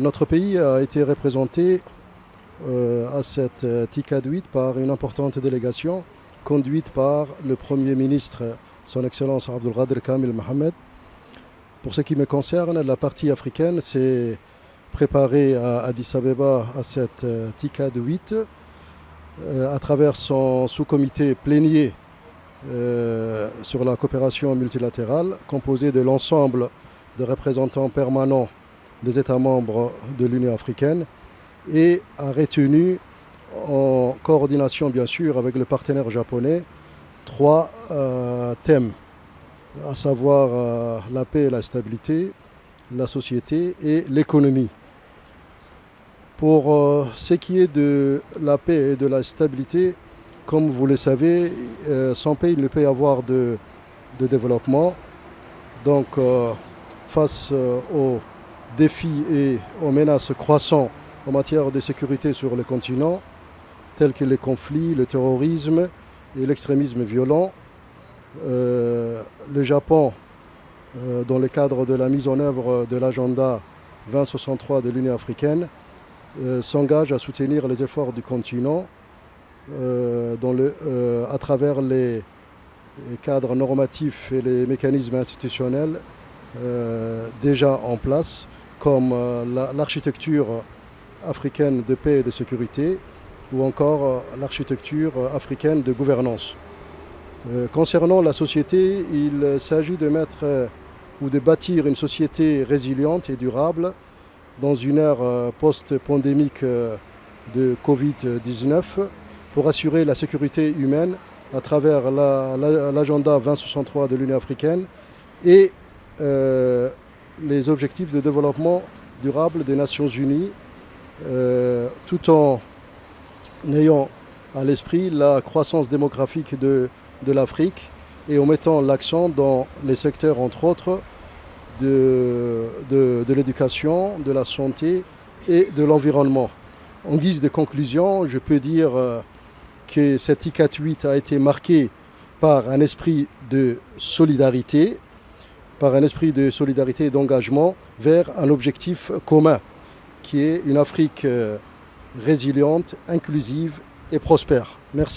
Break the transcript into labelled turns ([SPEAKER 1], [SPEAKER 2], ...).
[SPEAKER 1] Notre pays a été représenté à cette TICAD 8 par une importante délégation conduite par le Premier ministre, son Excellence Abdelkader Kamil Mohamed. Pour ce qui me concerne, la partie africaine s'est préparée à Addis Abeba à cette TICAD 8 à travers son sous-comité plénier sur la coopération multilatérale, composé de l'ensemble des représentants permanents des États membres de l'Union africaine, et a retenu, en coordination bien sûr avec le partenaire japonais, 3 thèmes, à savoir la paix et la stabilité, la société et l'économie. Pour ce qui est de la paix et de la stabilité, comme vous le savez, sans paix il ne peut y avoir de développement. Donc face aux défis et aux menaces croissantes en matière de sécurité sur le continent, tels que les conflits, le terrorisme et l'extrémisme violent, le Japon, dans le cadre de la mise en œuvre de l'agenda 2063 de l'Union africaine, s'engage à soutenir les efforts du continent à travers les cadres normatifs et les mécanismes institutionnels déjà en place, comme l'architecture africaine de paix et de sécurité, ou encore l'architecture africaine de gouvernance. Concernant la société, il s'agit de mettre ou de bâtir une société résiliente et durable dans une ère post-pandémique de Covid-19 pour assurer la sécurité humaine à travers l'agenda 2063 de l'Union africaine et les objectifs de développement durable des Nations Unies, tout en ayant à l'esprit la croissance démographique de l'Afrique et en mettant l'accent dans les secteurs, entre autres, de l'éducation, de la santé et de l'environnement. En guise de conclusion, je peux dire que cette TICAD 8 a été marquée par un esprit de solidarité, et d'engagement vers un objectif commun, qui est une Afrique résiliente, inclusive et prospère. Merci.